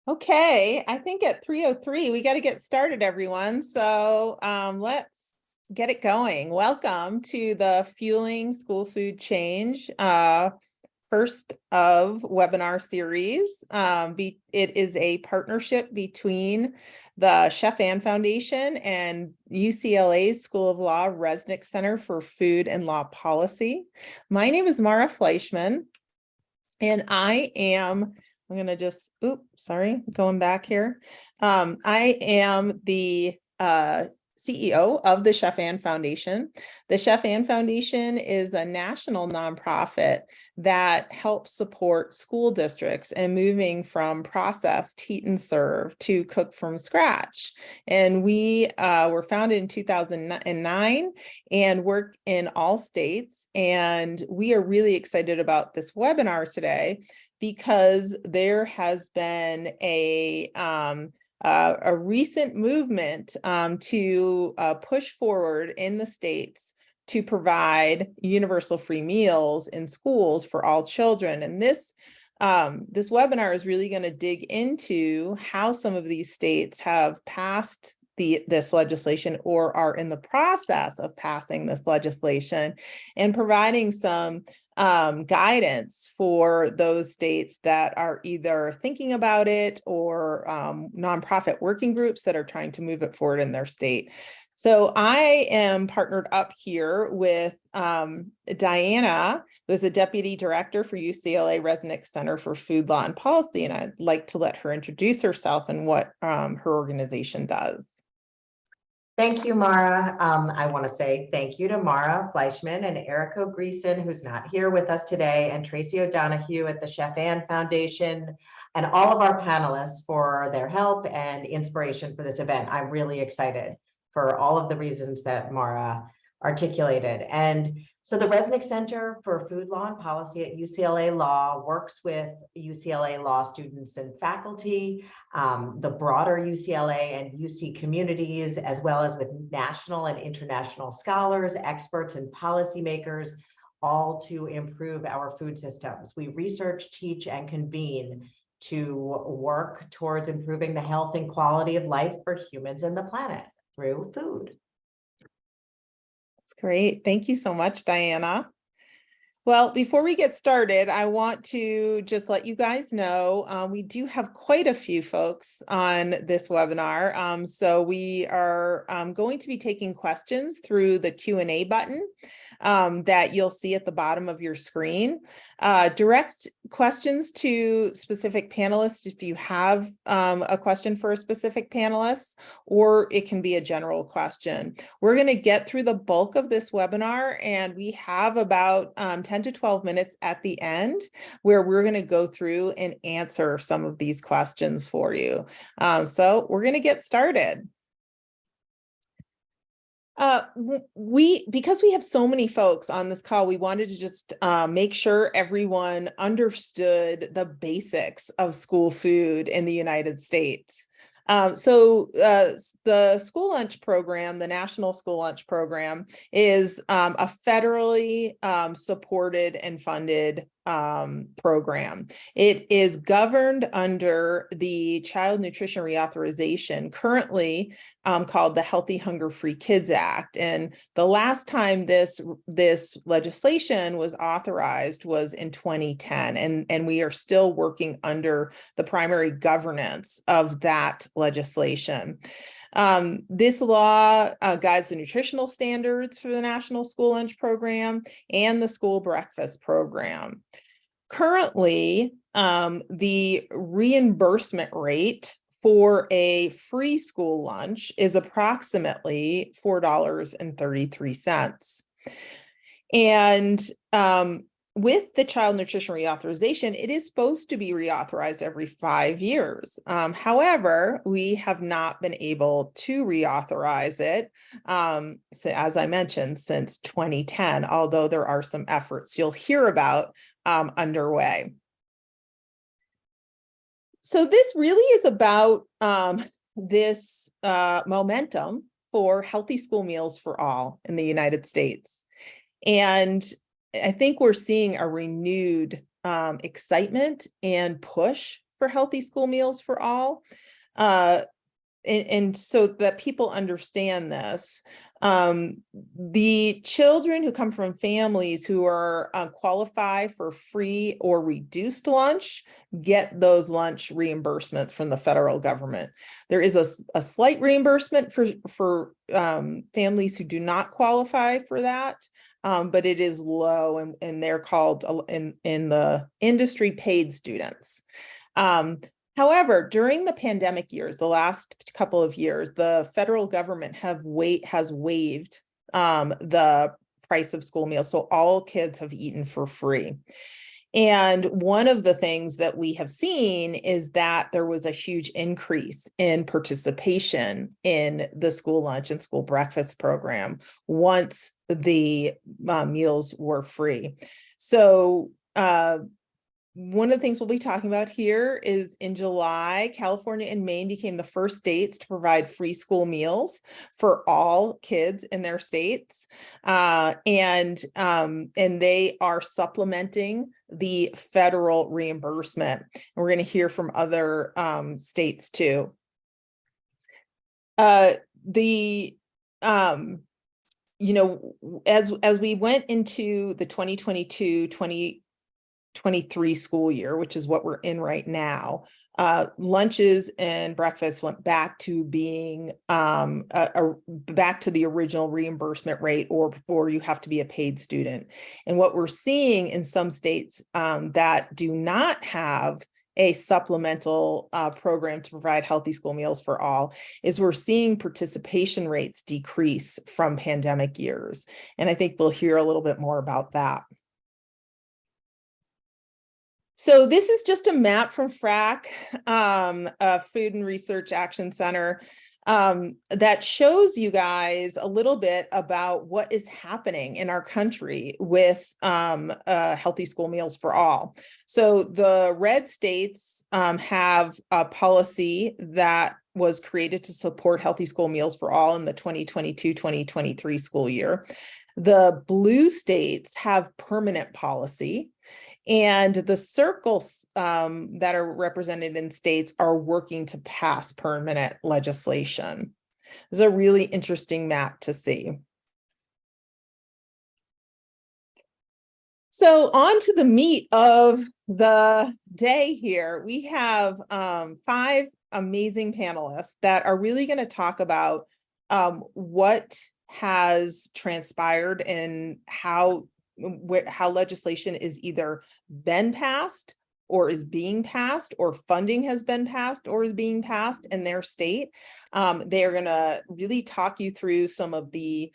Okay, I think at 3:03 we got to get started, everyone. So let's get it going. Welcome to the Fueling School Food Change first of webinar series. It is a partnership between the Chef Ann Foundation and UCLA's School of Law Resnick Center for Food and Law Policy. My name is Mara Fleischman, and I'm going to just, going back here. I am the CEO of the Chef Ann Foundation. The Chef Ann Foundation is a national nonprofit that helps support school districts in moving from processed heat and serve to cook from scratch. And we were founded in 2009 and work in all states. And we are really excited about this webinar today because there has been a recent movement to push forward in the states to provide universal free meals in schools for all children. And this webinar is really going to dig into how some of these states have passed this legislation or are in the process of passing this legislation, and providing some guidance for those states that are either thinking about it or nonprofit working groups that are trying to move it forward in their state. So I am partnered up here with Diana, who is the Deputy Director for UCLA Resnick Center for Food Law and Policy, and I'd like to let her introduce herself and what her organization does. Thank you, Mara. I want to say thank you to Mara Fleischman and Erica Greason, who's not here with us today, and Tracy O'Donoghue at the Chef Ann Foundation, and all of our panelists for their help and inspiration for this event. I'm really excited for all of the reasons that Mara articulated. And so the Resnick Center for Food Law and Policy at UCLA Law works with UCLA Law students and faculty, the broader UCLA and UC communities, as well as with national and international scholars, experts, and policymakers, all to improve our food systems. We research, teach, and convene to work towards improving the health and quality of life for humans and the planet through food. Great. Thank you so much, Diana. Well, before we get started, I want to just let you guys know we do have quite a few folks on this webinar. So we are going to be taking questions through the Q&A button that you'll see at the bottom of your screen. Direct questions to specific panelists if you have a question for a specific panelist, or it can be a general question. We're going to get through the bulk of this webinar, and we have about 10 to 12 minutes at the end where we're going to go through and answer some of these questions for you. So we're going to get started. Because we have so many folks on this call, we wanted to just make sure everyone understood the basics of school food in the United States. So the school lunch program, the National School Lunch Program, is a federally supported and funded program. It is governed under the Child Nutrition Reauthorization, currently called the Healthy Hunger Free Kids Act. And the last time this legislation was authorized was in 2010, and we are still working under the primary governance of that legislation. This law guides the nutritional standards for the National School Lunch Program and the School Breakfast Program. Currently, the reimbursement rate for a free school lunch is approximately $4.33. And with the Child Nutrition Reauthorization, it is supposed to be reauthorized every 5 years. However, we have not been able to reauthorize it, so as I mentioned, since 2010, although there are some efforts you'll hear about underway. So this really is about this momentum for healthy school meals for all in the United States. And I think we're seeing a renewed excitement and push for healthy school meals for all. And so that people understand this, the children who come from families who are qualify for free or reduced lunch get those lunch reimbursements from the federal government. There is a slight reimbursement for families who do not qualify for that, but it is low, and they're called in the industry paid students. However, during the pandemic years, the last couple of years, the federal government has waived the price of school meals. So all kids have eaten for free. And one of the things that we have seen is that there was a huge increase in participation in the school lunch and school breakfast program once the meals were free. So one of the things we'll be talking about here is in July, California and Maine became the first states to provide free school meals for all kids in their states. And they are supplementing the federal reimbursement. And we're going to hear from other states too. As we went into the 2022-2023 school year, which is what we're in right now, lunches and breakfast went back to being back to the original reimbursement rate, or you have to be a paid student. And what we're seeing in some states that do not have a supplemental program to provide healthy school meals for all is we're seeing participation rates decrease from pandemic years. And I think we'll hear a little bit more about that. So this is just a map from FRAC, Food and Research Action Center, that shows you guys a little bit about what is happening in our country with healthy school meals for all. So the red states have a policy that was created to support healthy school meals for all in the 2022-2023 school year. The blue states have permanent policy. And the circles that are represented in states are working to pass permanent legislation. This is a really interesting map to see. So on to the meat of the day here. We have 5 amazing panelists that are really going to talk about what has transpired and how legislation is either been passed or is being passed, or funding has been passed or is being passed in their state. They are going to really talk you through some of the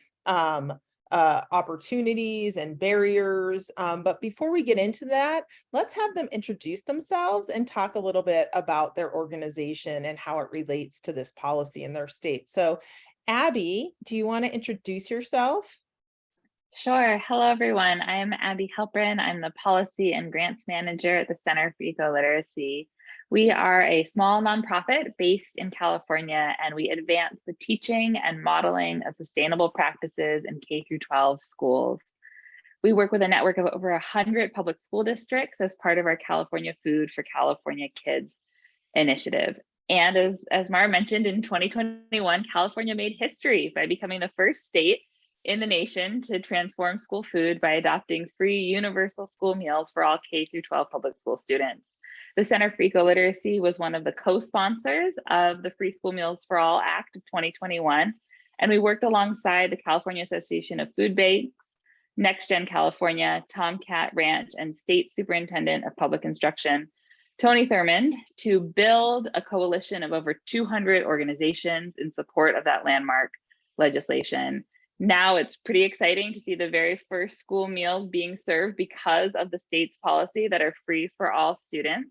opportunities and barriers. But before we get into that, let's have them introduce themselves and talk a little bit about their organization and how it relates to this policy in their state. So Abby, do you want to introduce yourself? Sure. Hello, everyone. I am Abby Halprin. I'm the Policy and Grants Manager at the Center for Eco-Literacy. We are a small nonprofit based in California, and we advance the teaching and modeling of sustainable practices in K-12 schools. We work with a network of over 100 public school districts as part of our California Food for California Kids initiative. And as Mara mentioned, in 2021, California made history by becoming the first state in the nation to transform school food by adopting free universal school meals for all K-12 public school students. The Center for Eco-Literacy was one of the co-sponsors of the Free School Meals for All Act of 2021, and we worked alongside the California Association of Food Banks, Next Gen California, Tomcat Ranch, and State Superintendent of Public Instruction, Tony Thurmond, to build a coalition of over 200 organizations in support of that landmark legislation. Now it's pretty exciting to see the very first school meals being served because of the state's policy that are free for all students.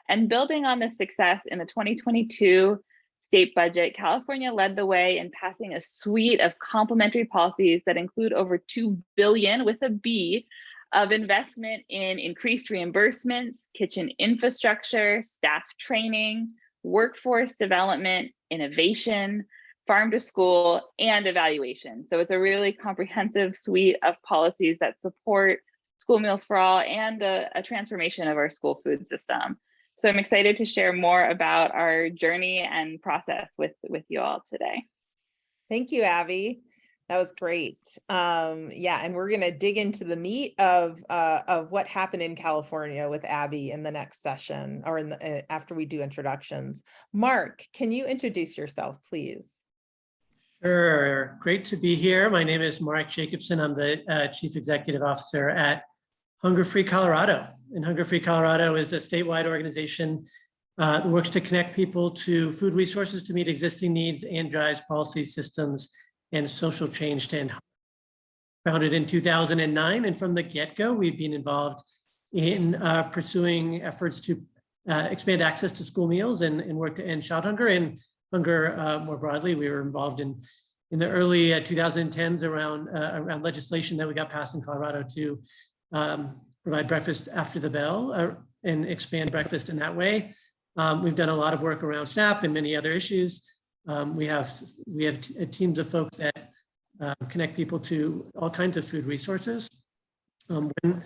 And building on this success, in the 2022 state budget, California led the way in passing a suite of complementary policies that include over $2 billion with a B of investment in increased reimbursements, kitchen infrastructure, staff training, workforce development, innovation, farm to school, and evaluation. So it's a really comprehensive suite of policies that support school meals for all and a transformation of our school food system. So I'm excited to share more about our journey and process with you all today. Thank you, Abby. That was great. Yeah, and we're going to dig into the meat of what happened in California with Abby in the next session, or in the after we do introductions. Mark, can you introduce yourself, please? Sure, great to be here. My name is Mark Jacobson. I'm the Chief Executive Officer at Hunger Free Colorado. And Hunger Free Colorado is a statewide organization that works to connect people to food resources to meet existing needs and drives policy systems and social change to end hunger. Founded in 2009, and from the get-go, we've been involved in pursuing efforts to expand access to school meals and work to end child hunger and hunger more broadly. We were involved in the early 2010s around legislation that we got passed in Colorado to provide breakfast after the bell and expand breakfast in that way. We've done a lot of work around SNAP and many other issues. We have teams of folks that connect people to all kinds of food resources. When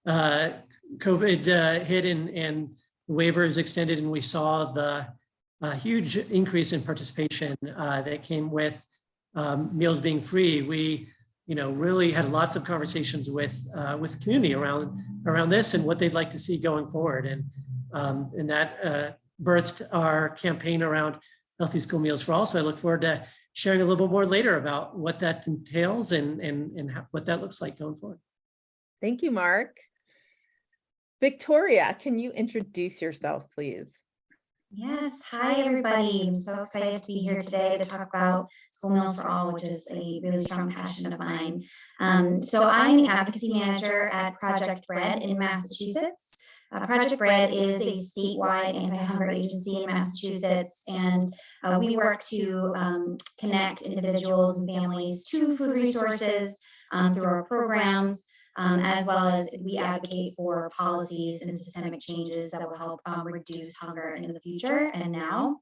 COVID hit and waivers extended, and we saw the huge increase in participation that came with meals being free, we really had lots of conversations with the community around this and what they'd like to see going forward, and that birthed our campaign around healthy school meals for all. So I look forward to sharing a little bit more later about what that entails and what that looks like going forward. Thank you, Mark. Victoria, can you introduce yourself, please? Yes, hi everybody. I'm so excited to be here today to talk about School Meals for All, which is a really strong passion of mine. So I'm the advocacy manager at Project Bread in Massachusetts. Project Bread is a statewide anti-hunger agency in Massachusetts, and we work to connect individuals and families to food resources through our programs, as well as we advocate for policies and systemic changes that will help reduce hunger in the future and now.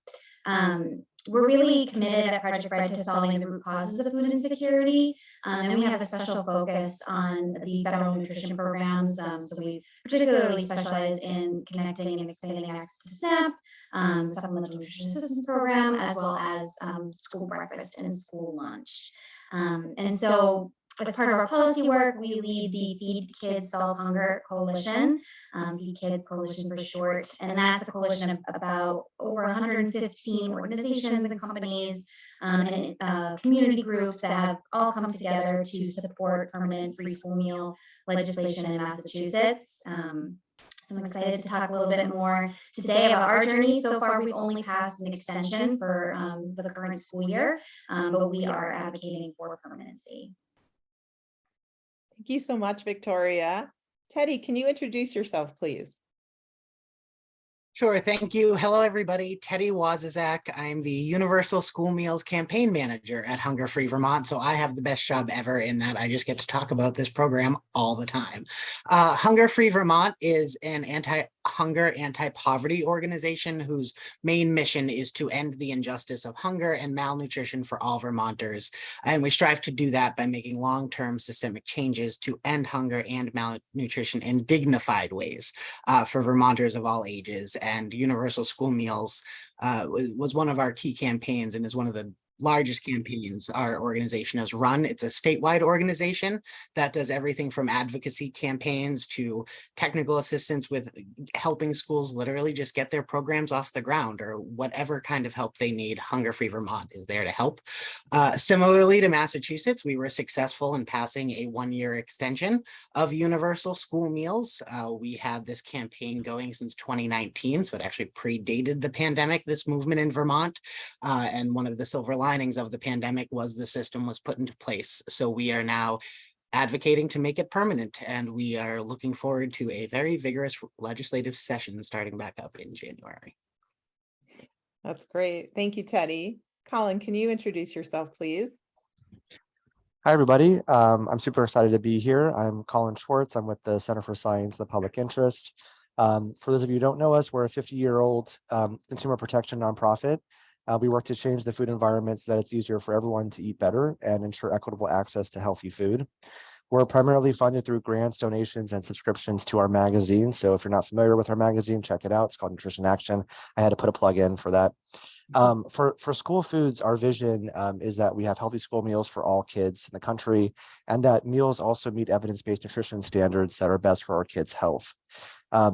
We're really committed at Project Bread to solving the root causes of food insecurity, and we have a special focus on the federal nutrition programs. So we particularly specialize in connecting and expanding access to SNAP, Supplemental Nutrition Assistance Program, as well as school breakfast and school lunch. And so as part of our policy work, we lead the Feed Kids Solve Hunger Coalition, Feed Kids Coalition for short, and that's a coalition of about over 115 organizations and companies and community groups that have all come together to support permanent free school meal legislation in Massachusetts. So I'm excited to talk a little bit more today about our journey. So far, we've only passed an extension for the current school year, but we are advocating for permanency. Thank you so much, Victoria. Teddy, can you introduce yourself, please? Sure, thank you. Hello, everybody. Teddy Wozizak. I'm the Universal School Meals Campaign Manager at Hunger Free Vermont, so I have the best job ever in that I just get to talk about this program all the time. Hunger Free Vermont is an anti-hunger, anti-poverty organization whose main mission is to end the injustice of hunger and malnutrition for all Vermonters. And we strive to do that by making long-term systemic changes to end hunger and malnutrition in dignified ways for Vermonters of all ages. And Universal School Meals was one of our key campaigns and is one of the largest campaigns our organization has run. It's a statewide organization that does everything from advocacy campaigns to technical assistance with helping schools literally just get their programs off the ground, or whatever kind of help they need. Hunger Free Vermont is there to help. Similarly to Massachusetts, we were successful in passing a one-year extension of Universal School Meals. We had this campaign going since 2019, so it actually predated the pandemic, this movement in Vermont, and one of the silver linings of the pandemic was the system was put into place. So we are now advocating to make it permanent, and we are looking forward to a very vigorous legislative session starting back up in January. That's great. Thank you, Teddy. Colin, can you introduce yourself, please? Hi, everybody. I'm super excited to be here. I'm Colin Schwartz. I'm with the Center for Science, the Public Interest. For those of you who don't know us, we're a 50-year-old consumer protection nonprofit. We work to change the food environment so that it's easier for everyone to eat better and ensure equitable access to healthy food. We're primarily funded through grants, donations, and subscriptions to our magazine. So if you're not familiar with our magazine, check it out. It's called Nutrition Action. I had to put a plug in for that. For school foods, our vision is that we have healthy school meals for all kids in the country, and that meals also meet evidence-based nutrition standards that are best for our kids' health.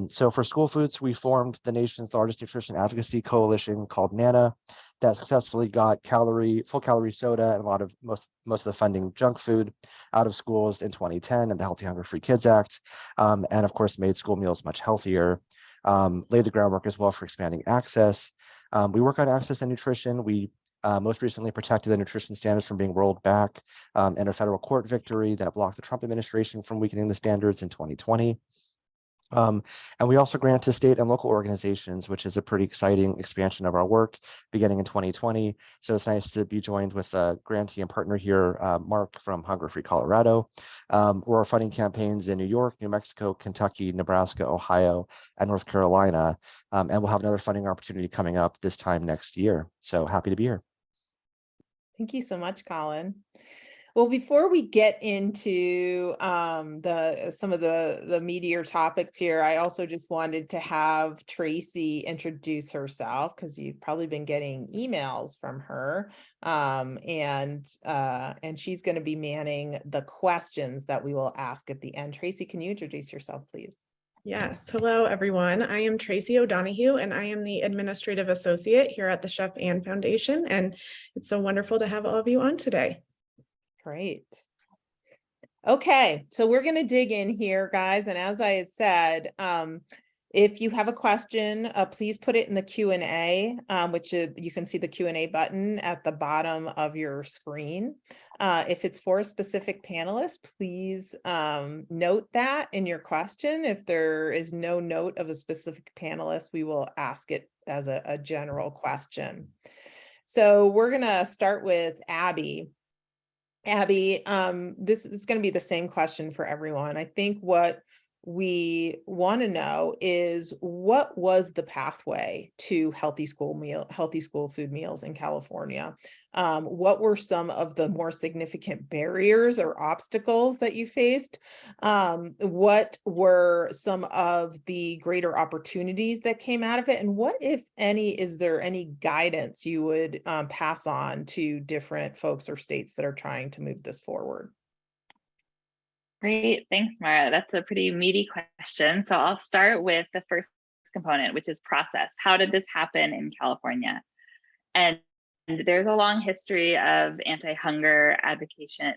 So for school foods, we formed the nation's largest nutrition advocacy coalition called NANA that successfully got full calorie soda and most of the funding junk food out of schools in 2010 and the Healthy Hunger Free Kids Act, and of course made school meals much healthier, laid the groundwork as well for expanding access. We work on access and nutrition. We most recently protected the nutrition standards from being rolled back in a federal court victory that blocked the Trump administration from weakening the standards in 2020. And we also grant to state and local organizations, which is a pretty exciting expansion of our work beginning in 2020. So it's nice to be joined with a grantee and partner here, Mark from Hunger Free Colorado. We're funding campaigns in New York, New Mexico, Kentucky, Nebraska, Ohio, and North Carolina. And we'll have another funding opportunity coming up this time next year. So happy to be here. Thank you so much, Colin. Well, before we get into some of the meatier topics here, I also just wanted to have Tracy introduce herself, because you've probably been getting emails from her, and she's going to be manning the questions that we will ask at the end. Tracy, can you introduce yourself, please? Yes. Hello, everyone. I am Tracy O'Donoghue, and I am the Administrative Associate here at the Chef Ann Foundation. And it's so wonderful to have all of you on today. Great. Okay, so we're going to dig in here, guys. And as I had said, if you have a question, please put it in the Q&A, which is, you can see the Q&A button at the bottom of your screen. If it's for a specific panelist, please note that in your question. If there is no note of a specific panelist, we will ask it as a general question. So we're going to start with Abby. Abby, this is going to be the same question for everyone. I think what we want to know is, what was the pathway to healthy school food meals in California? What were some of the more significant barriers or obstacles that you faced? What were some of the greater opportunities that came out of it? And what, if any, is there any guidance you would pass on to different folks or states that are trying to move this forward? Great, thanks, Mara. That's a pretty meaty question. So I'll start with the first component, which is process. How did this happen in California? And there's a long history of anti-hunger advocacy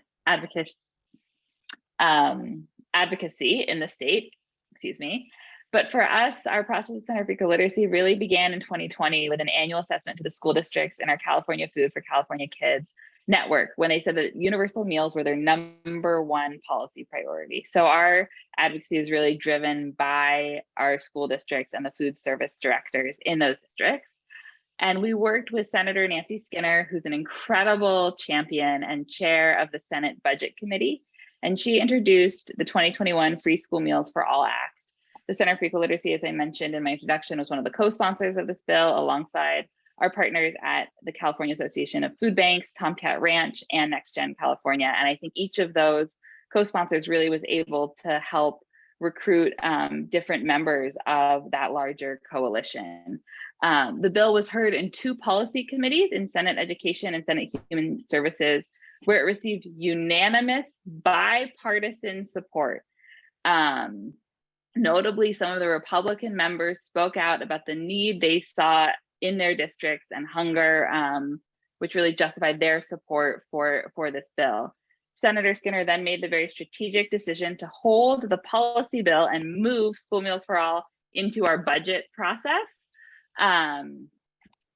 in the state, excuse me. But for us, our process at Center for Eco-Literacy really began in 2020 with an annual assessment to the school districts in our California Food for California Kids network, when they said that universal meals were their #1 policy priority. So our advocacy is really driven by our school districts and the food service directors in those districts. And we worked with Senator Nancy Skinner, who's an incredible champion and chair of the Senate Budget Committee. And she introduced the 2021 Free School Meals for All Act. The Center for Eco-Literacy, as I mentioned in my introduction, was one of the co-sponsors of this bill, alongside our partners at the California Association of Food Banks, Tomcat Ranch, and Next Gen California. And I think each of those co-sponsors really was able to help recruit different members of that larger coalition. The bill was heard in 2 policy committees, in Senate Education and Senate Human Services, where it received unanimous bipartisan support. Notably, some of the Republican members spoke out about the need they saw in their districts and hunger, which really justified their support for this bill. Senator Skinner then made the very strategic decision to hold the policy bill and move School Meals for All into our budget process. And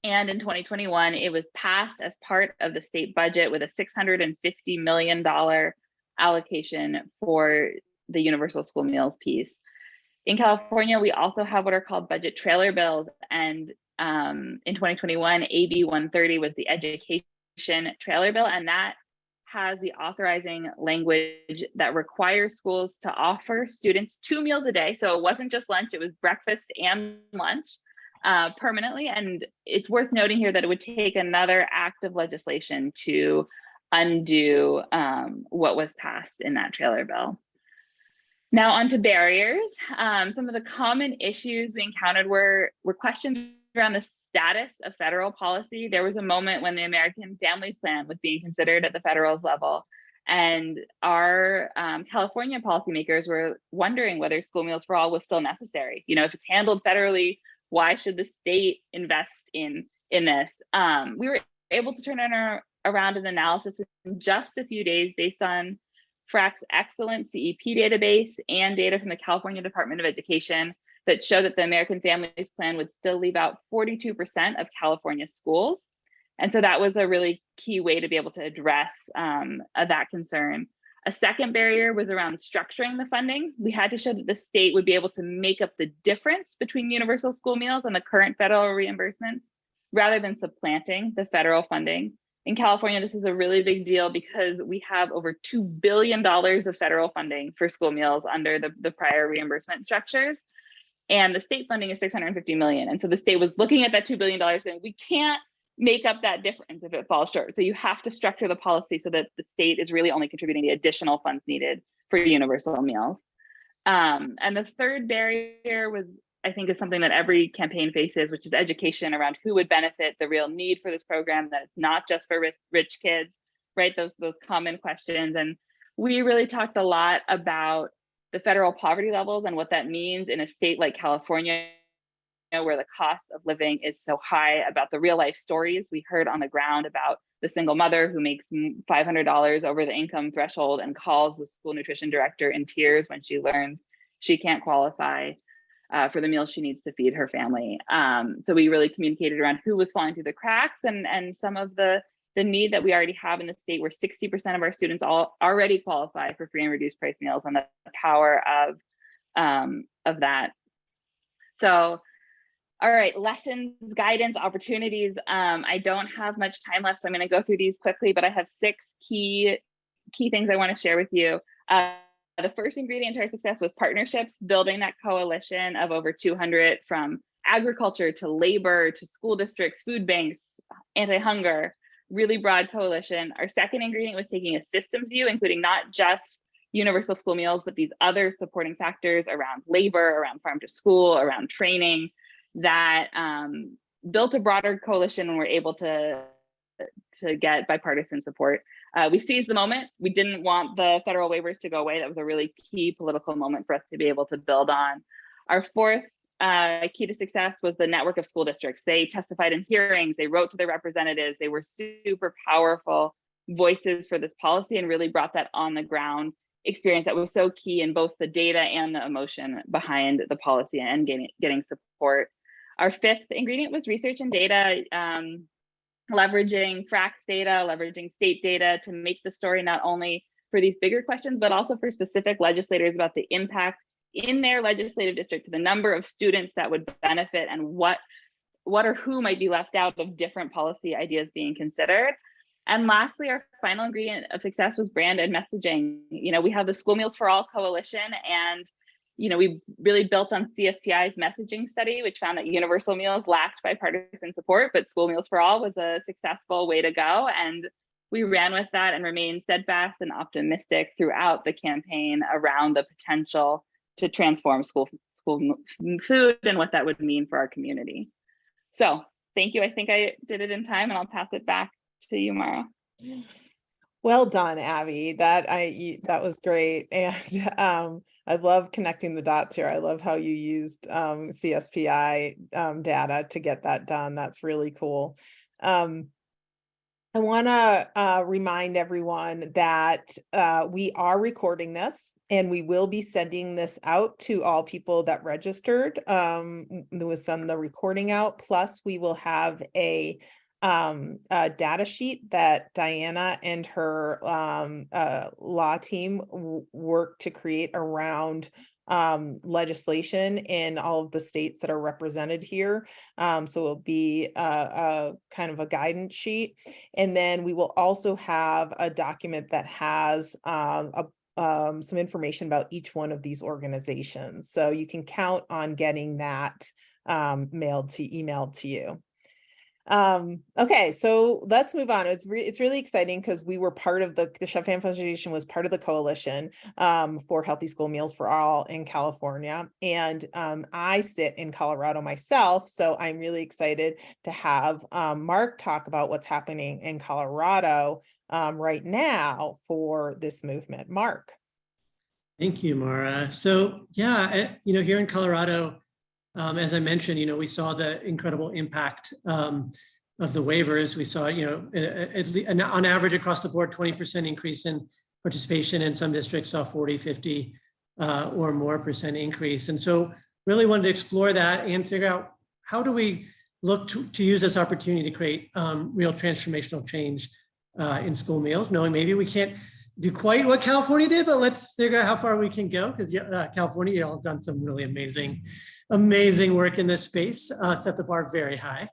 in 2021, it was passed as part of the state budget with a $650 million allocation for the universal school meals piece. In California, we also have what are called budget trailer bills, and in 2021, AB 130 was the education trailer bill, and that has the authorizing language that requires schools to offer students 2 meals a day. So it wasn't just lunch, it was breakfast and lunch permanently. And it's worth noting here that it would take another act of legislation to undo what was passed in that trailer bill. Now on to barriers. Some of the common issues we encountered were questions around the status of federal policy. There was a moment when the American Families Plan was being considered at the federal level, and our California policymakers were wondering whether school meals for all was still necessary. You know, if it's handled federally, why should the state invest in this? We were able to turn around an analysis in just a few days based on FRAC's excellent CEP database and data from the California Department of Education that show that the American Families Plan would still leave out 42% of California schools. And so that was a really key way to be able to address that concern. A second barrier was around structuring the funding. We had to show that the state would be able to make up the difference between universal school meals and the current federal reimbursements, rather than supplanting the federal funding. In California, this is a really big deal because we have over $2 billion of federal funding for school meals under the prior reimbursement structures. And the state funding is $650 million. And so the state was looking at that $2 billion going, we can't make up that difference if it falls short. So you have to structure the policy so that the state is really only contributing the additional funds needed for universal meals. And the third barrier was, I think, is something that every campaign faces, which is education around who would benefit, the real need for this program, that it's not just for rich kids, right? Those common questions. And we really talked a lot about the federal poverty levels and what that means in a state like California, where the cost of living is so high, about the real life stories we heard on the ground about the single mother who makes $500 over the income threshold and calls the school nutrition director in tears when she learns she can't qualify for the meals she needs to feed her family. So we really communicated around who was falling through the cracks and some of the need that we already have in the state, where 60% of our students already qualify for free and reduced price meals, and the power of that. So, all right, lessons, guidance, opportunities. I don't have much time left, so I'm going to go through these quickly, but I have 6 key things I want to share with you. The first ingredient to our success was partnerships, building that coalition of over 200 from agriculture to labor to school districts, food banks, anti-hunger, really broad coalition. Our second ingredient was taking a systems view, including not just universal school meals, but these other supporting factors around labor, around farm to school, around training, that built a broader coalition and were able to get bipartisan support. We seized the moment. We didn't want the federal waivers to go away. That was a really key political moment for us to be able to build on. Our fourth key to success was the network of school districts. They testified in hearings, they wrote to their representatives, they were super powerful voices for this policy and really brought that on the ground experience that was so key in both the data and the emotion behind the policy and getting support. Our fifth ingredient was research and data, leveraging FRAC's data, leveraging state data to make the story not only for these bigger questions, but also for specific legislators about the impact in their legislative district, to the number of students that would benefit and what or who might be left out of different policy ideas being considered. And lastly, our final ingredient of success was brand and messaging. You know, we have the School Meals for All coalition, and you know, we really built on CSPI's messaging study, which found that universal meals lacked bipartisan support, but School Meals for All was a successful way to go. And we ran with that and remained steadfast and optimistic throughout the campaign around the potential to transform school food and what that would mean for our community. So thank you. I think I did it in time, and I'll pass it back to you, Mara. Well done, Abby. That was great. And I love connecting the dots here. I love how you used CSPI data to get that done. That's really cool. I want to remind everyone that we are recording this, and we will be sending this out to all people that registered. There was the recording out, plus we will have a data sheet that Diana and her law team worked to create around legislation in all of the states that are represented here. So it'll be a kind of a guidance sheet. And then we will also have a document that has some information about each one of these organizations. So you can count on getting that emailed to you. Okay, so let's move on. It's really exciting because we were part of the Chef-Ann Foundation was part of the coalition for Healthy School Meals for All in California. And I sit in Colorado myself, so I'm really excited to have Mark talk about what's happening in Colorado right now for this movement. Mark. Thank you, Mara. So yeah, here in Colorado, as I mentioned, we saw the incredible impact of the waivers. We saw, on average across the board, 20% increase in participation. In some districts saw 40, 50 or more % increase. And so really wanted to explore that and figure out how do we look to use this opportunity to create real transformational change in school meals, knowing maybe we can't do quite what California did, but let's figure out how far we can go, because California, you all have done some really amazing work in this space, set the bar very high.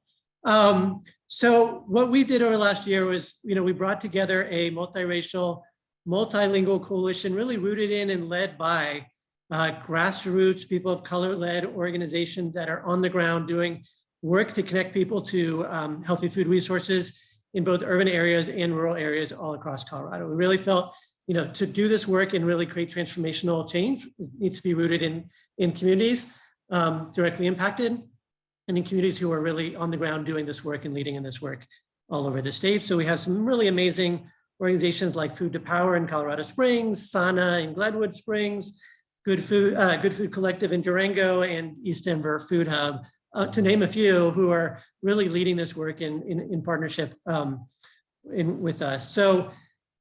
So what we did over the last year was, we brought together a multiracial, multilingual coalition, really rooted in and led by grassroots, people of color-led organizations that are on the ground doing work to connect people to healthy food resources in both urban areas and rural areas all across Colorado. We really felt, to do this work and really create transformational change, it needs to be rooted in communities directly impacted, and in communities who are really on the ground doing this work and leading in this work all over the state. So we have some really amazing organizations like Food to Power in Colorado Springs, Sana in Glenwood Springs, Good Food Collective in Durango, and East Denver Food Hub, to name a few, who are really leading this work in partnership with us. So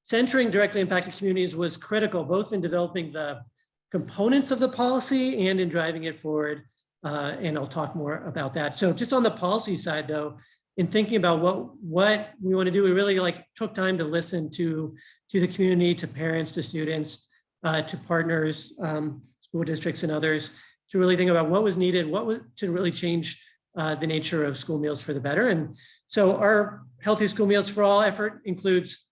centering directly impacted communities was critical, both in developing the components of the policy and in driving it forward. And I'll talk more about that. So just on the policy side, though, in thinking about what we want to do, we really took time to listen to the community, to parents, to students, to partners, school districts and others, to really think about what was needed, to really change the nature of school meals for the better. And so our Healthy School Meals for All effort includes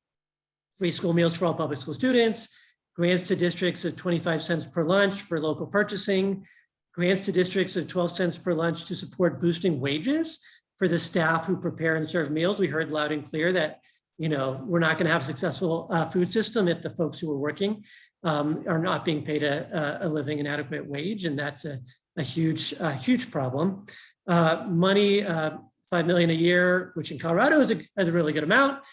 free school meals for all public school students, grants to districts of 25 cents per lunch for local purchasing, grants to districts of 12 cents per lunch to support boosting wages for the staff who prepare and serve meals. We heard loud and clear that we're not going to have a successful food system if the folks who are working are not being paid a living and adequate wage, and that's a huge problem. Money, $5 million a year, which in Colorado is a really good amount,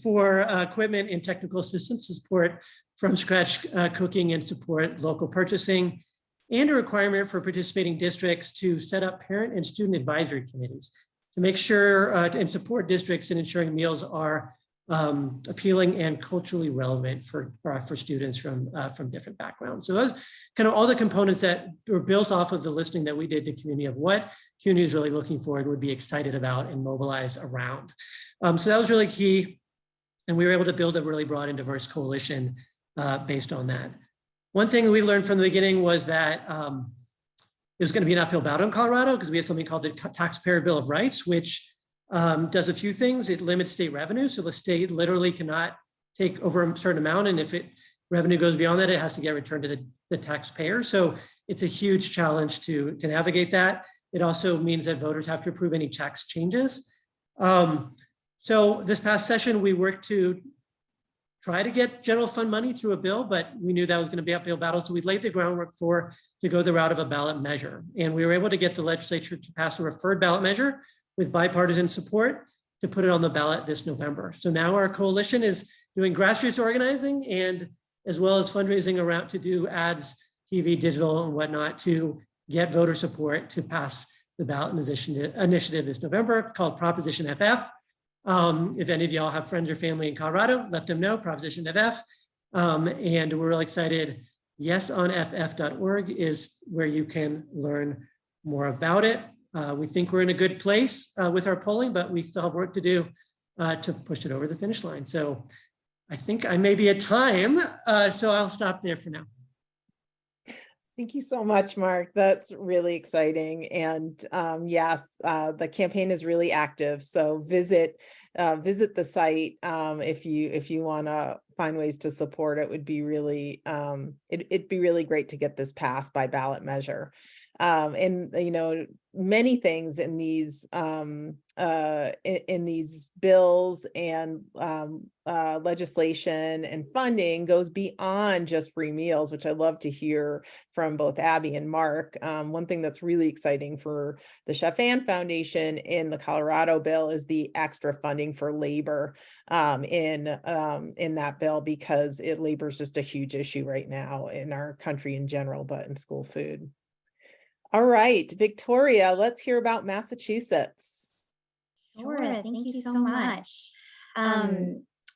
for equipment and technical assistance to support from scratch cooking and support local purchasing, and a requirement for participating districts to set up parent and student advisory committees to make sure and support districts in ensuring meals are appealing and culturally relevant for students from different backgrounds. So those kind of all the components that were built off of the listening that we did to community of what community is really looking for and would be excited about and mobilize around. So that was really key. And we were able to build a really broad and diverse coalition based on that. One thing we learned from the beginning was that it was going to be an uphill battle in Colorado because we have something called the Taxpayer Bill of Rights, which does a few things. It limits state revenue. So the state literally cannot take over a certain amount. And if revenue goes beyond that, it has to get returned to the taxpayer. So it's a huge challenge to navigate that. It also means that voters have to approve any tax changes. So this past session, we worked to try to get general fund money through a bill, but we knew that was going to be an uphill battle. So we laid the groundwork to go the route of a ballot measure. And we were able to get the legislature to pass a referred ballot measure with bipartisan support to put it on the ballot this November. So now our coalition is doing grassroots organizing and as well as fundraising around to do ads, TV, digital and whatnot to get voter support to pass the ballot initiative this November called Proposition FF. If any of y'all have friends or family in Colorado, let them know, Proposition FF. And we're really excited. Yesonff.org is where you can learn more about it. We think we're in a good place with our polling, but we still have work to do to push it over the finish line. So I think I may be at time, so I'll stop there for now. Thank you so much, Mark. That's really exciting. And yes, the campaign is really active. So visit the site if you want to find ways to support it. Would be really it'd be really great to get this passed by ballot measure. And many things in these in these bills and legislation and funding goes beyond just free meals, which I love to hear from both Abby and Mark. One thing that's really exciting for the Chef Ann Foundation in the Colorado bill is the extra funding for labor in that bill, because labor is just a huge issue right now in our country in general, but in school food. All right, Victoria, let's hear about Massachusetts. Sure, thank you so much.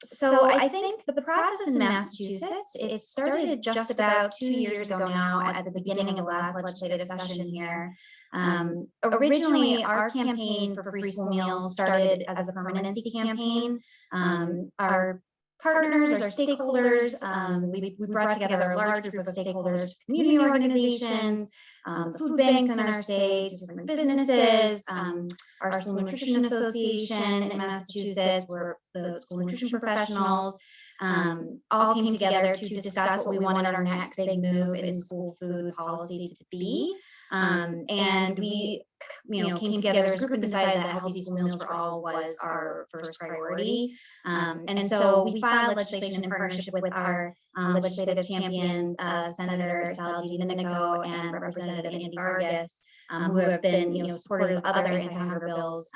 So I think the process in Massachusetts, it started just about 2 years ago now at the beginning of last legislative session here. Originally, our campaign for free school meals started as a permanency campaign. Our partners, our stakeholders, we brought together a large group of stakeholders, community organizations, the food banks in our state, different businesses, our School Nutrition Association in Massachusetts, where the school nutrition professionals all came together to discuss what we wanted our next big move in school food policy to be. And we, came together as a group and decided that healthy school meals for all was our first priority. And so we filed legislation in partnership with our legislative champions, Senator Sal Domenico and Representative Andy Vargas, who have been, supportive of other anti-hunger bills,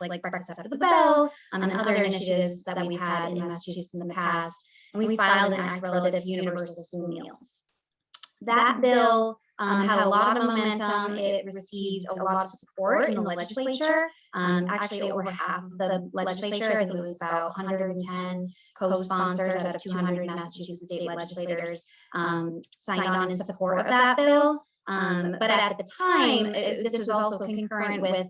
like Breakfast After the Bell, and other initiatives that we've had in Massachusetts in the past. And we filed an act relative to universal school meals. That bill had a lot of momentum. It received a lot of support in the legislature. Actually, over half of the legislature, I think it was about 110 co-sponsors out of 200 Massachusetts state legislators, signed on in support of that bill. But at the time, this was also concurrent with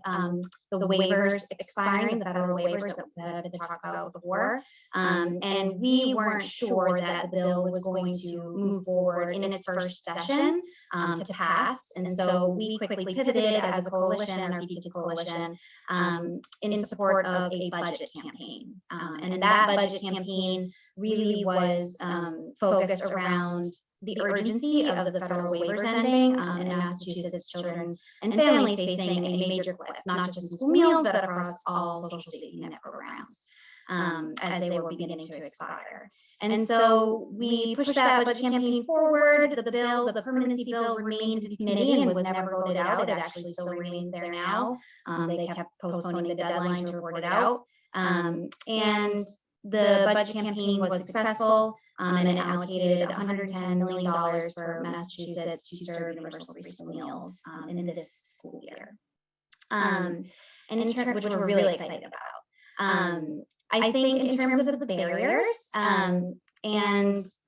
the waivers expiring, the federal waivers that have been talked about before. And we weren't sure that the bill was going to move forward in its first session to pass. And so we quickly pivoted as a coalition, our PKIDS coalition, in support of a budget campaign. And that budget campaign really was focused around the urgency of the federal waivers ending, and Massachusetts children and families facing a major cliff, not just in school meals, but across all social safety net programs as they were beginning to expire. And so we pushed that budget campaign forward. The permanency bill remained in committee and was never voted out. It actually still remains there now. They kept postponing the deadline to report it out. And the budget campaign was successful, and it allocated $110 million for Massachusetts to serve universal free school meals in this school year, which we're really excited about. I think in terms of the barriers and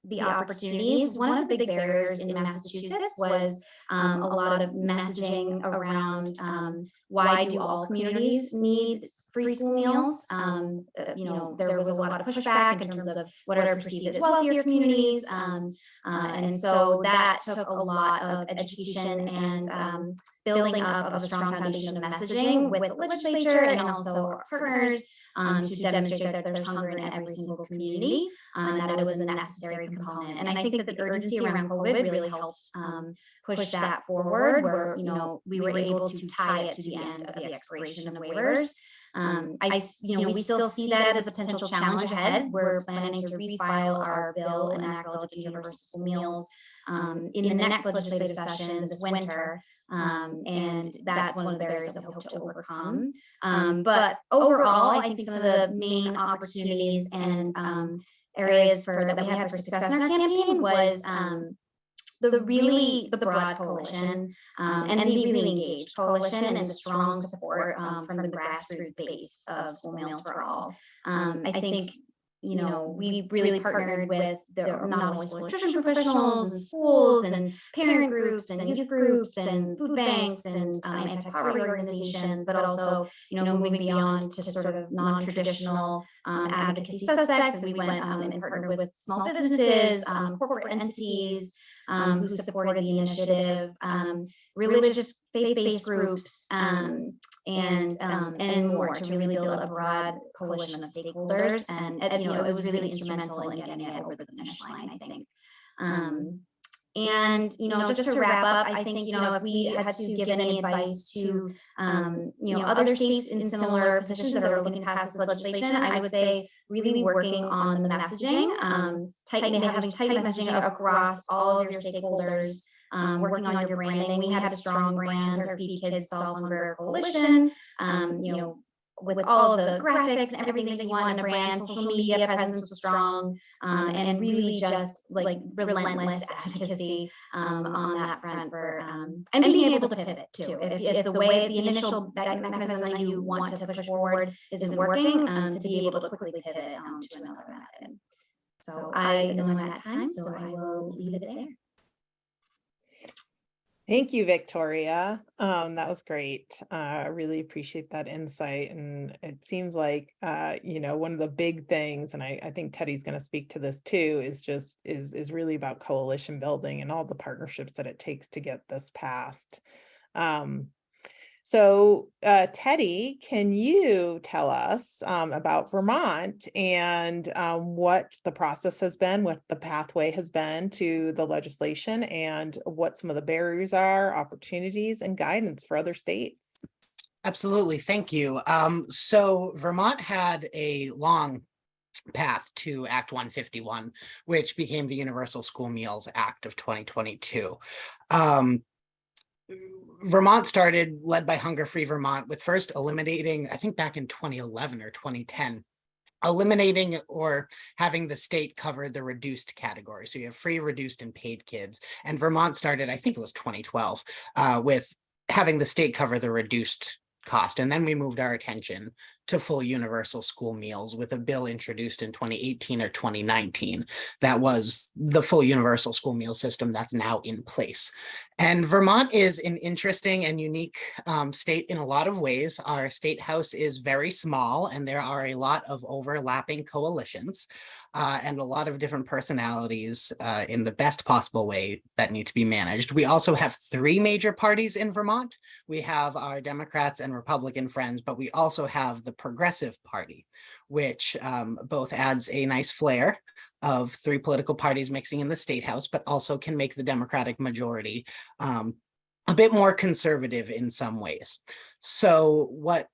the opportunities, one of the big barriers in Massachusetts was a lot of messaging around why do all communities need free school meals? There was a lot of pushback in terms of what are perceived as wealthier communities. And so that took a lot of education and building up of a strong foundation of messaging with the legislature and also our partners to demonstrate that there's hunger in every single community, and that it was a necessary component. And I think that the urgency around COVID really helped push that forward, where we were able to tie it to the end of the expiration of waivers. We still see that as a potential challenge ahead. We're planning to refile our bill and act relative to universal school meals in the next legislative session this winter. And that's one of the barriers that we hope to overcome. But overall, I think some of the main opportunities and areas that we had for success in our campaign was the broad coalition and the really engaged coalition and the strong support from the grassroots base of School Meals for All. I think we really partnered with not only school nutrition professionals and schools and parent groups and youth groups and food banks and anti-poverty organizations, but also, moving beyond to sort of non-traditional advocacy suspects. We went and partnered with small businesses, corporate entities who supported the initiative, religious faith-based groups, and more to really build a broad coalition of stakeholders. And it was really instrumental in getting it over the finish line, I think. And, just to wrap up, I think, if we had to give any advice to, other states in similar positions that are looking to pass this legislation, I would say really working on the messaging, having tight messaging across all of your stakeholders, working on your branding. We had a strong brand, our Feed Kids Solve Hunger Coalition, with all of the graphics and everything that you want in a brand. Social media presence was strong, and really just like relentless advocacy on that front for and being able to pivot too. If the initial mechanism that you want to push forward isn't working, to be able to quickly pivot to another method. So I know I'm at time, so I will leave it there. Thank you, Victoria. That was great. I really appreciate that insight. And it seems like, one of the big things, and I think Teddy's going to speak to this too, is really about coalition building and all the partnerships that it takes to get this passed. So Teddy, can you tell us about Vermont and what the process has been, what the pathway has been to the legislation, and what some of the barriers are, opportunities, and guidance for other states? Absolutely. Thank you. So Vermont had a long path to Act 151, which became the Universal School Meals Act of 2022. Vermont started, led by Hunger Free Vermont, with first eliminating, I think back in 2011 or 2010, eliminating or having the state cover the reduced category. So you have free, reduced, and paid kids. And Vermont started, I think it was 2012, with having the state cover the reduced cost. And then we moved our attention to full universal school meals with a bill introduced in 2018 or 2019. That was the full universal school meal system that's now in place. And Vermont is an interesting and unique state in a lot of ways. Our state house is very small, and there are a lot of overlapping coalitions and a lot of different personalities in the best possible way that need to be managed. We also have 3 major parties in Vermont. We have our Democrats and Republican friends, but we also have the Progressive Party, which both adds a nice flair of 3 political parties mixing in the state house, but also can make the Democratic majority a bit more conservative in some ways. So what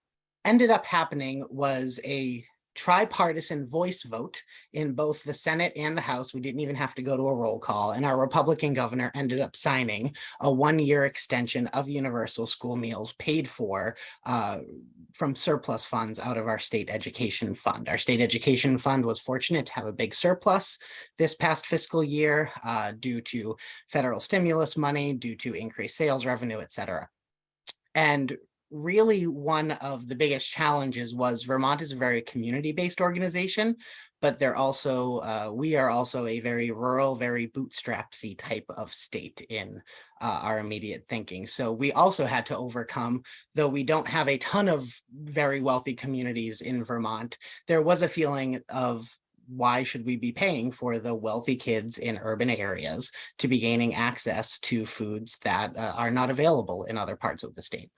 ended up happening was a tripartisan voice vote in both the Senate and the House. We didn't even have to go to a roll call, and our Republican governor ended up signing a 1-year extension of universal school meals paid for from surplus funds out of our state education fund. Our state education fund was fortunate to have a big surplus this past fiscal year due to federal stimulus money, due to increased sales revenue, et cetera. And really one of the biggest challenges was Vermont is a very community-based organization, but we are also a very rural, very bootstrapsy type of state in our immediate thinking. So we also had to overcome, though we don't have a ton of very wealthy communities in Vermont, there was a feeling of, why should we be paying for the wealthy kids in urban areas to be gaining access to foods that are not available in other parts of the state?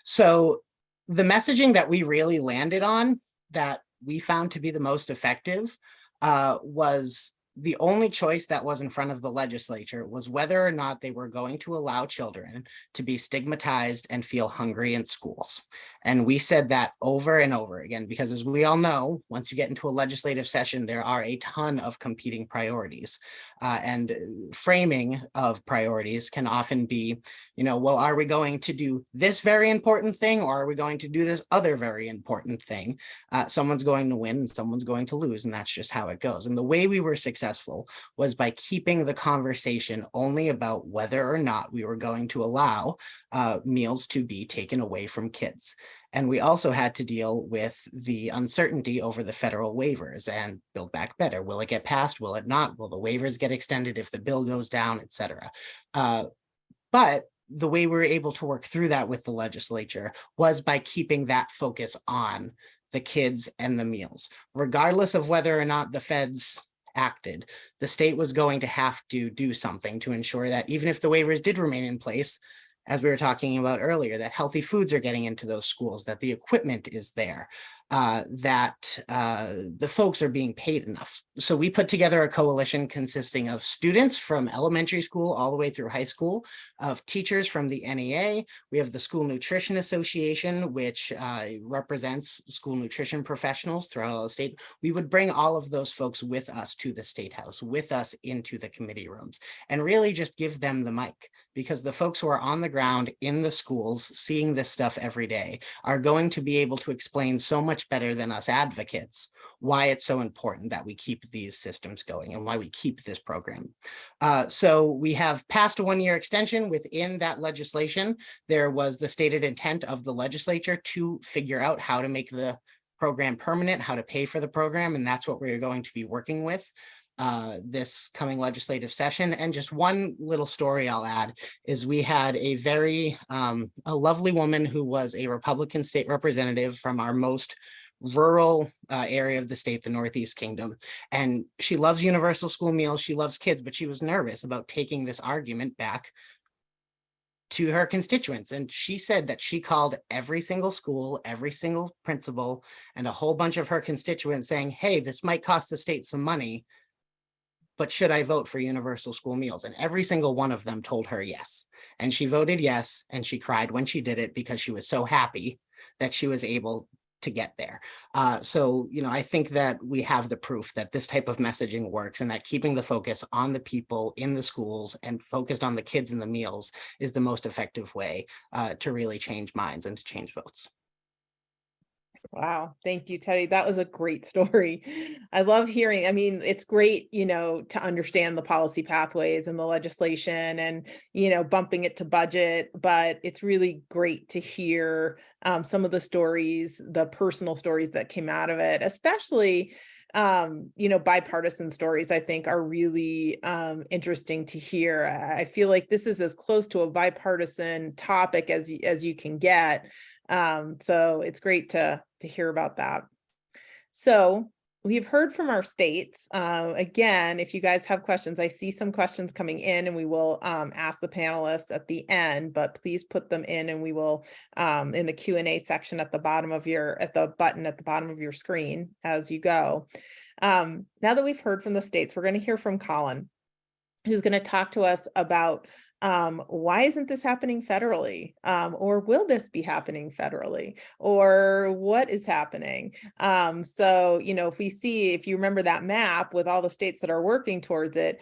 So the messaging that we really landed on, that we found to be the most effective, was the only choice that was in front of the legislature was whether or not they were going to allow children to be stigmatized and feel hungry in schools. And we said that over and over again, because as we all know, once you get into a legislative session, there are a ton of competing priorities. And framing of priorities can often be, well, are we going to do this very important thing, or are we going to do this other very important thing? Someone's going to win and someone's going to lose, and that's just how it goes. And the way we were successful was by keeping the conversation only about whether or not we were going to allow meals to be taken away from kids. And we also had to deal with the uncertainty over the federal waivers and Build Back Better. Will it get passed? Will it not? Will the waivers get extended if the bill goes down, et cetera? But the way we were able to work through that with the legislature was by keeping that focus on the kids and the meals. Regardless of whether or not the feds acted, the state was going to have to do something to ensure that even if the waivers did remain in place, as we were talking about earlier, that healthy foods are getting into those schools, that the equipment is there. that the folks are being paid enough. So we put together a coalition consisting of students from elementary school all the way through high school, of teachers from the NEA. We have the School Nutrition Association, which represents school nutrition professionals throughout all the state. We would bring all of those folks with us to the State House, with us into the committee rooms, and really just give them the mic, because the folks who are on the ground in the schools seeing this stuff every day are going to be able to explain so much better than us advocates why it's so important that we keep these systems going and why we keep this program. So we have passed a one-year extension. Within that legislation, there was the stated intent of the legislature to figure out how to make the program permanent, how to pay for the program, and that's what we're going to be working with this coming legislative session. And just one little story I'll add is we had a very a lovely woman who was a Republican state representative from our most rural area of the state, the Northeast Kingdom. And she loves universal school meals, she loves kids, but she was nervous about taking this argument back to her constituents. And she said that she called every single school, every single principal, and a whole bunch of her constituents saying, hey, this might cost the state some money, but should I vote for universal school meals? And every single one of them told her yes. And she voted yes, and she cried when she did it because she was so happy that she was able to get there. So, I think that we have the proof that this type of messaging works, and that keeping the focus on the people in the schools and focused on the kids and the meals is the most effective way to really change minds and to change votes. Wow. Thank you, Teddy. That was a great story. I love hearing, it's great, to understand the policy pathways and the legislation and, bumping it to budget, but it's really great to hear some of the stories, the personal stories that came out of it, especially bipartisan stories, I think, are really interesting to hear. I feel like this is as close to a bipartisan topic as you can get. So it's great to hear about that. So we've heard from our states. Again, if you guys have questions, I see some questions coming in, and we will ask the panelists at the end, but please put them in, and we will in the Q&A section at the bottom of the button at the bottom of your screen as you go. Now that we've heard from the states, we're going to hear from Colin, who's going to talk to us about why isn't this happening federally? Or will this be happening federally? Or what is happening? So, if you remember that map with all the states that are working towards it,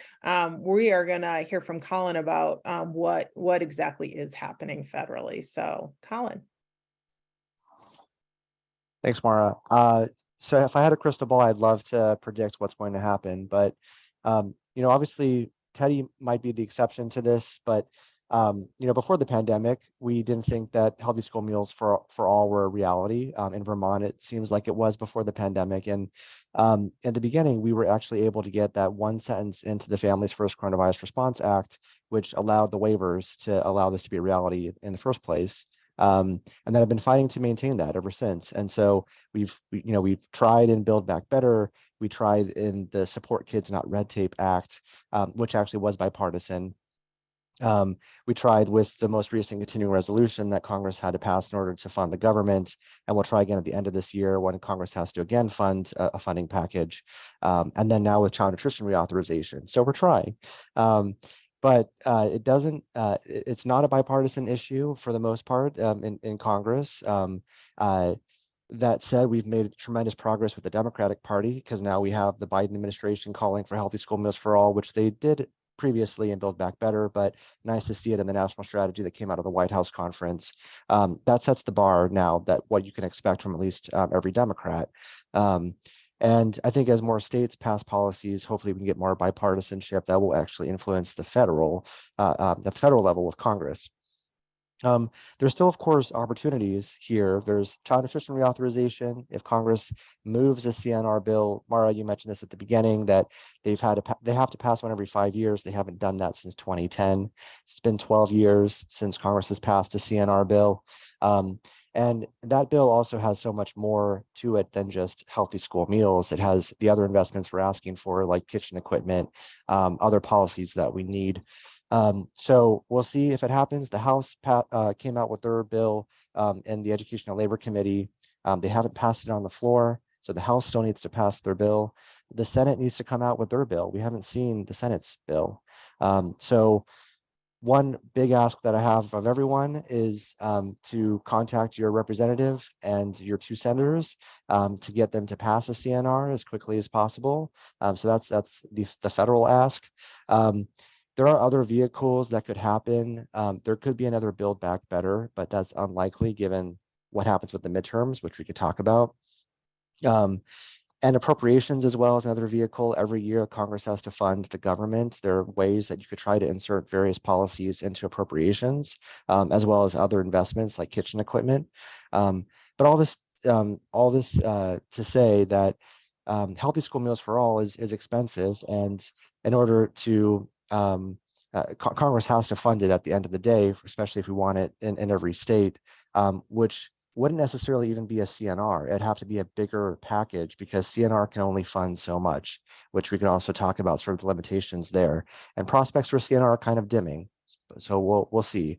we are going to hear from Colin about what exactly is happening federally. So, Colin. Thanks, Mara. So if I had a crystal ball, I'd love to predict what's going to happen. But, obviously, Teddy might be the exception to this, but before the pandemic, we didn't think that healthy school meals for all were a reality. In Vermont, it seems like it was before the pandemic. And in the beginning, we were actually able to get that one sentence into the Families First Coronavirus Response Act, which allowed the waivers to allow this to be a reality in the first place. And then I've been fighting to maintain that ever since. And so we've tried in Build Back Better. We tried in the Support Kids Not Red Tape Act, which actually was bipartisan. We tried with the most recent continuing resolution that Congress had to pass in order to fund the government, and we'll try again at the end of this year when Congress has to again fund a funding package, and then now with child nutrition reauthorization. So we're trying. But it doesn't. It's not a bipartisan issue for the most part in Congress. That said, we've made tremendous progress with the Democratic Party, because now we have the Biden administration calling for healthy school meals for all, which they did previously in Build Back Better, but nice to see it in the national strategy that came out of the White House conference. That sets the bar now, that what you can expect from at least every Democrat. And I think as more states pass policies, hopefully we can get more bipartisanship that will actually influence the federal level of Congress. There's still, of course, opportunities here. There's child nutrition reauthorization. If Congress moves a CNR bill, Mara, you mentioned this at the beginning, that they have to pass one every 5 years. They haven't done that since 2010. It's been 12 years since Congress has passed a CNR bill. And that bill also has so much more to it than just healthy school meals. It has the other investments we're asking for, like kitchen equipment, other policies that we need. So we'll see if it happens. The House came out with their bill in the Education and Labor Committee. They haven't passed it on the floor, so the House still needs to pass their bill. The Senate needs to come out with their bill. We haven't seen the Senate's bill. So one big ask that I have of everyone is to contact your representative and your 2 senators to get them to pass a CNR as quickly as possible. So that's the federal ask. There are other vehicles that could happen. There could be another Build Back Better, but that's unlikely given what happens with the midterms, which we could talk about. And appropriations as well as another vehicle. Every year, Congress has to fund the government. There are ways that you could try to insert various policies into appropriations, as well as other investments like kitchen equipment. But all this to say that healthy school meals for all is expensive, and in order to Congress has to fund it at the end of the day, especially if we want it in every state, which wouldn't necessarily even be a CNR. It'd have to be a bigger package because CNR can only fund so much, which we can also talk about sort of the limitations there. And prospects for CNR are kind of dimming, so we'll see.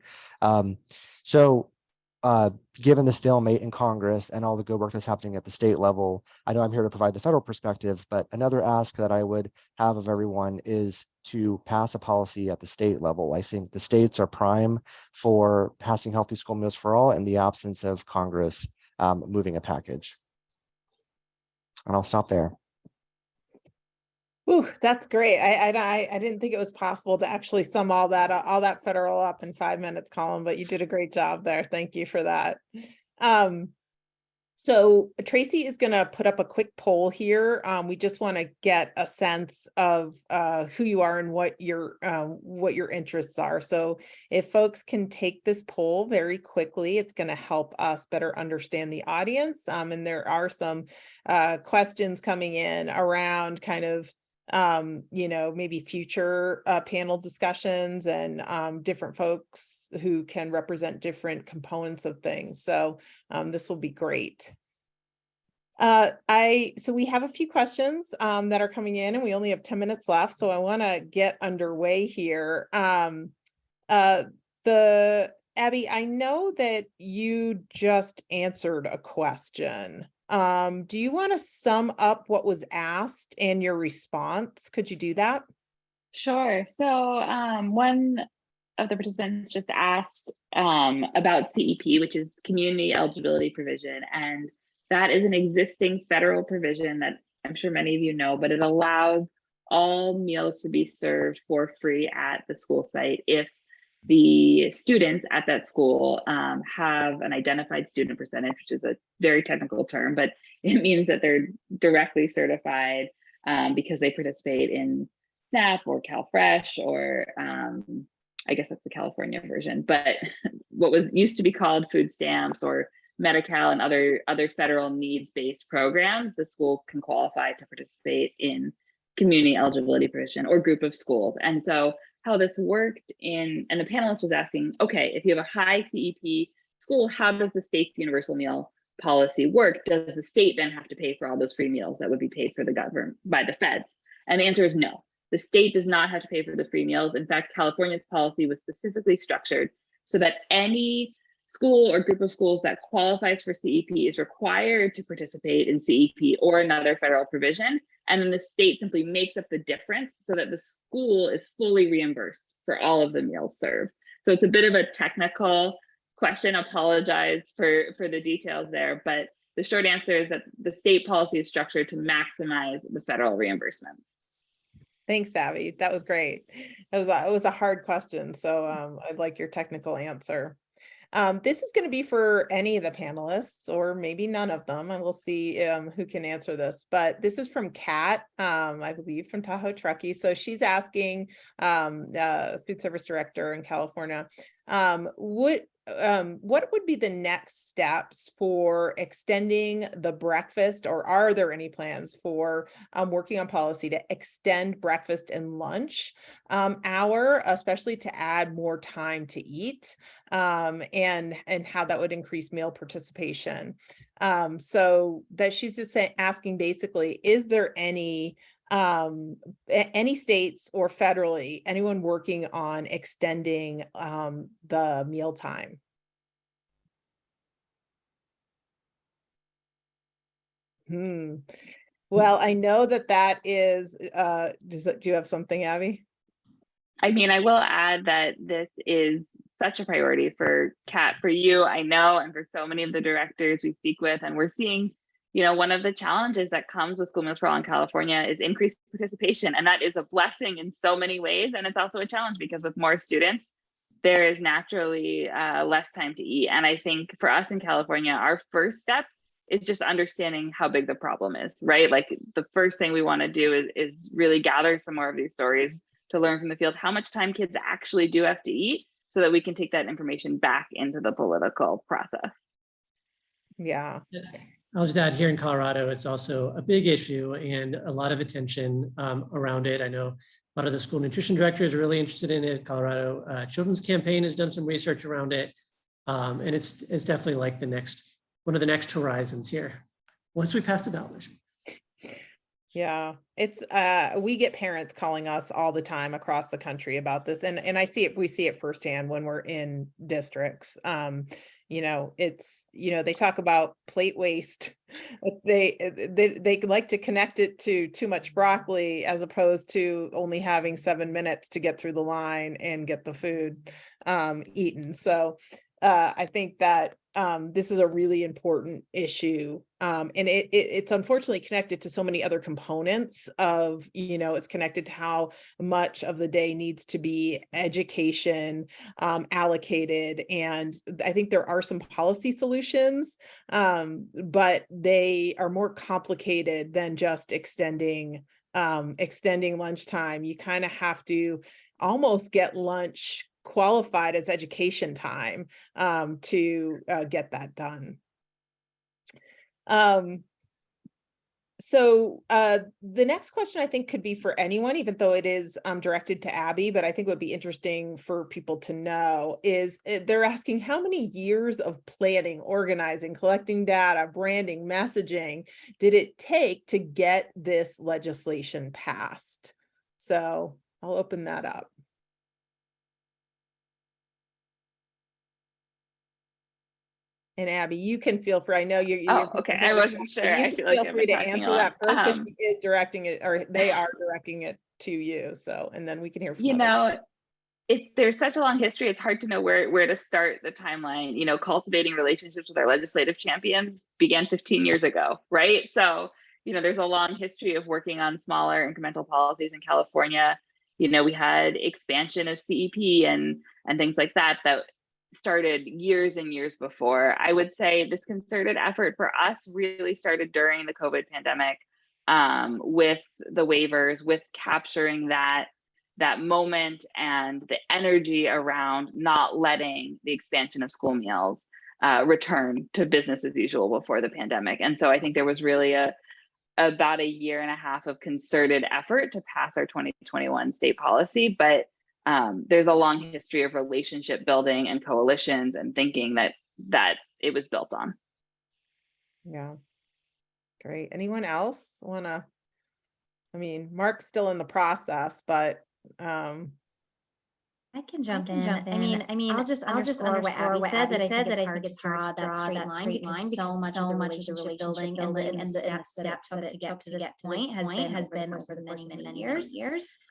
Given the stalemate in Congress and all the good work that's happening at the state level, I know I'm here to provide the federal perspective, but another ask that I would have of everyone is to pass a policy at the state level. I think the states are prime for passing healthy school meals for all in the absence of Congress moving a package. And I'll stop there. Ooh, that's great. I didn't think it was possible to actually sum all that federal up in 5 minutes, Colin, but you did a great job there. Thank you for that. So Tracy is going to put up a quick poll here. We just want to get a sense of who you are and what your interests are. So if folks can take this poll very quickly, it's going to help us better understand the audience. And there are some questions coming in around kind of maybe future panel discussions and different folks who can represent different components of things. So this will be great. So we have a few questions that are coming in, and we only have 10 minutes left. So I want to get underway here. Abby, I know that you just answered a question. Do you want to sum up what was asked and your response? Could you do that? Sure. So one of the participants just asked about CEP, which is Community Eligibility Provision. And that is an existing federal provision that I'm sure many of you know, but it allows all meals to be served for free at the school site if the students at that school have an identified student percentage, which is a very technical term, but it means that they're directly certified because they participate in SNAP or CalFresh, or I guess that's the California version, but what was used to be called food stamps or Medi-Cal and other federal needs-based programs, the school can qualify to participate in community eligibility provision or group of schools. And so how this worked and the panelist was asking, okay, if you have a high CEP school, how does the state's universal meal policy work? Does the state then have to pay for all those free meals that would be paid for the government by the feds? And the answer is no. The state does not have to pay for the free meals. In fact, California's policy was specifically structured so that any school or group of schools that qualifies for CEP is required to participate in CEP or another federal provision. And then the state simply makes up the difference so that the school is fully reimbursed for all of the meals served. So it's a bit of a technical question. Apologize for the details there, but the short answer is that the state policy is structured to maximize the federal reimbursements. Thanks, Abby. That was great. It was a hard question, so I'd like your technical answer. This is going to be for any of the panelists, or maybe none of them, and we'll see who can answer this. But this is from Kat, I believe, from Tahoe Truckee. So she's asking, food service director in California, what would be the next steps for extending the breakfast, or are there any plans for working on policy to extend breakfast and lunch hour, especially to add more time to eat, and how that would increase meal participation? So that she's just asking basically, is there any states or federally, anyone working on extending the mealtime? Well, I know that is, do you have something, Abby? I mean, I will add that this is such a priority for Kat, for you, I know, and for so many of the directors we speak with. And we're seeing, one of the challenges that comes with School Meals for All in California is increased participation. And that is a blessing in so many ways. And it's also a challenge because with more students, there is naturally less time to eat. And I think for us in California, our first step is just understanding how big the problem is, right? Like the first thing we want to do is really gather some more of these stories to learn from the field how much time kids actually do have to eat so that we can take that information back into the political process. Yeah. I'll just add, here in Colorado, it's also a big issue and a lot of attention around it. I know a lot of the school nutrition directors are really interested in it. Colorado Children's Campaign has done some research around it. And it's definitely like one of the next horizons here, once we pass the ballot measure. Yeah, it's we get parents calling us all the time across the country about this, and we see it firsthand when we're in districts. It's, they talk about plate waste. They like to connect it to too much broccoli as opposed to only having 7 minutes to get through the line and get the food eaten. So I think that this is a really important issue. And it's unfortunately connected to so many other components of, it's connected to how much of the day needs to be education allocated. And I think there are some policy solutions, but they are more complicated than just extending lunchtime. You kind of have to almost get lunch qualified as education time to get that done. So the next question I think could be for anyone, even though it is directed to Abby, but I think would be interesting for people to know is they're asking how many years of planning, organizing, collecting data, branding, messaging did it take to get this legislation passed? So I'll open that up. And Abby, you can feel free. I know you're okay. I wasn't sure. I feel like free to answer that first because she is directing it, or they are directing it to you. So, and then we can hear from there's such a long history. It's hard to know where to start the timeline. Cultivating relationships with our legislative champions began 15 years ago, right? So, there's a long history of working on smaller incremental policies in California. We had expansion of CEP and things like that started years and years before. I would say this concerted effort for us really started during the COVID pandemic, with the waivers, with capturing that moment and the energy around not letting the expansion of school meals return to business as usual before the pandemic. And so I think there was really about a year and a half of concerted effort to pass our 2021 state policy, but there's a long history of relationship building and coalitions and thinking that it was built on. Yeah, great. Anyone else Mark's still in the process, but I can jump in. I mean, I'll just underscore what Abby said, that I think it's hard to draw that straight line because so much of the relationship building and the steps that it took to this point has been over the many years.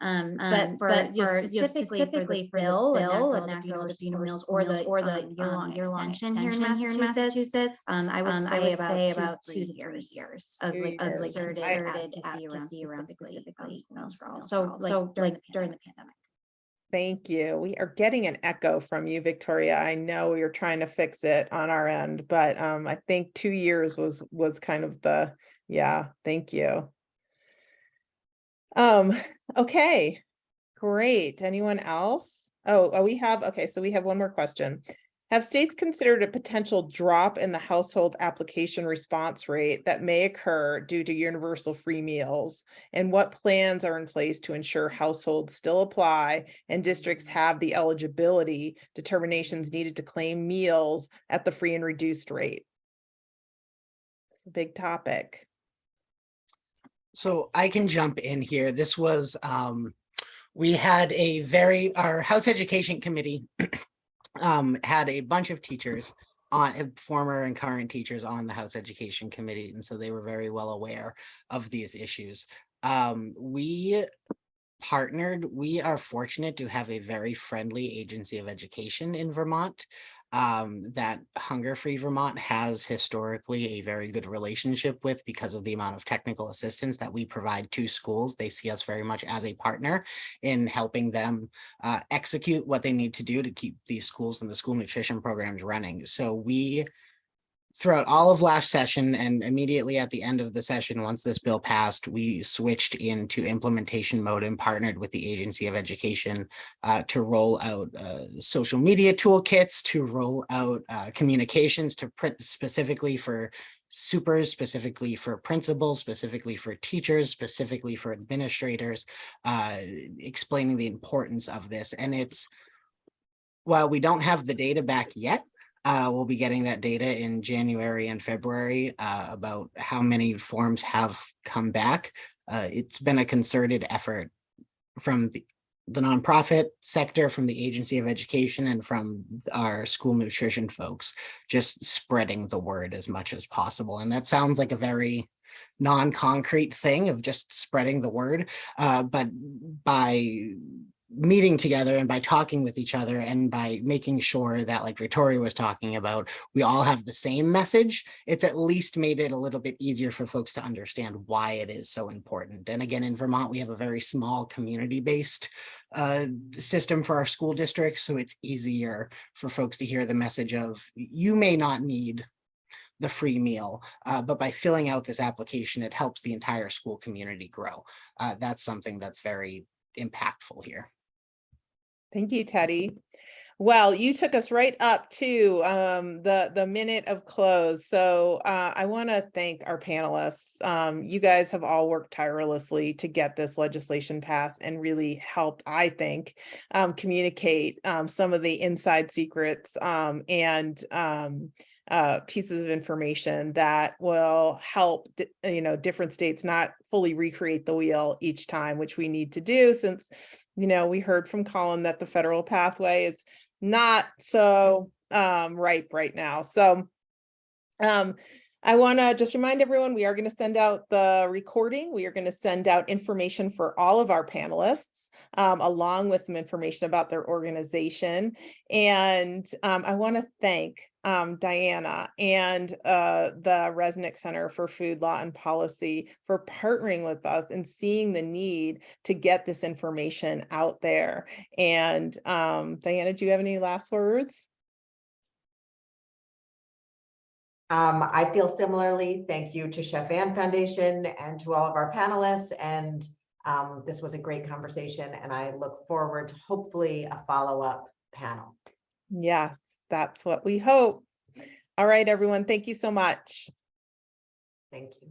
But for specifically for Bill and Natural Meals or the year-long extension here in Massachusetts, I would say about 2 to 3 years of concerted advocacy around specifically School Meals for All. So like during the pandemic. Thank you. We are getting an echo from you, Victoria. I know we are trying to fix it on our end, but I think 2 years was kind of thank you. Okay, great. Anyone else? So we have one more question. Have states considered a potential drop in the household application response rate that may occur due to universal free meals? And what plans are in place to ensure households still apply and districts have the eligibility determinations needed to claim meals at the free and reduced rate? It's a big topic. So I can jump in here. This was, we had our House Education Committee had a bunch of teachers former and current teachers on the House Education Committee, and so they were very well aware of these issues. We are fortunate to have a very friendly agency of education in Vermont. That Hunger Free Vermont has historically a very good relationship with because of the amount of technical assistance that we provide to schools. They see us very much as a partner in helping them execute what they need to do to keep these schools and the school nutrition programs running. So we, throughout all of last session and immediately at the end of the session, once this bill passed, we switched into implementation mode and partnered with the Agency of Education to roll out social media toolkits, to roll out communications to print specifically for supers, specifically for principals, specifically for teachers, specifically for administrators, explaining the importance of this. And while we don't have the data back yet, we'll be getting that data in January and February about how many forms have come back. It's been a concerted effort from the nonprofit sector, from the Agency of Education, and from our school nutrition folks, just spreading the word as much as possible. And that sounds like a very non-concrete thing of just spreading the word, but by meeting together and by talking with each other and by making sure that, like Victoria was talking about, we all have the same message, it's at least made it a little bit easier for folks to understand why it is so important. And again, in Vermont, we have a very small community-based system for our school districts, so it's easier for folks to hear the message of, you may not need the free meal, but by filling out this application, it helps the entire school community grow. That's something that's very impactful here. Thank you, Teddy. Well, you took us right up to the minute of close. So I want to thank our panelists. You guys have all worked tirelessly to get this legislation passed and really helped, I think, communicate some of the inside secrets and pieces of information that will help, different states not fully recreate the wheel each time, which we need to do, since, we heard from Colin that the federal pathway is not so ripe right now. So I want to just remind everyone, we are going to send out the recording. We are going to send out information for all of our panelists, along with some information about their organization. And I want to thank Diana and the Resnick Center for Food Law and Policy for partnering with us and seeing the need to get this information out there. And Diana, do you have any last words? I feel similarly. Thank you to Chef Ann Foundation and to all of our panelists. And this was a great conversation, and I look forward to hopefully a follow-up panel. Yes, that's what we hope. All right, everyone. Thank you so much. Thank you.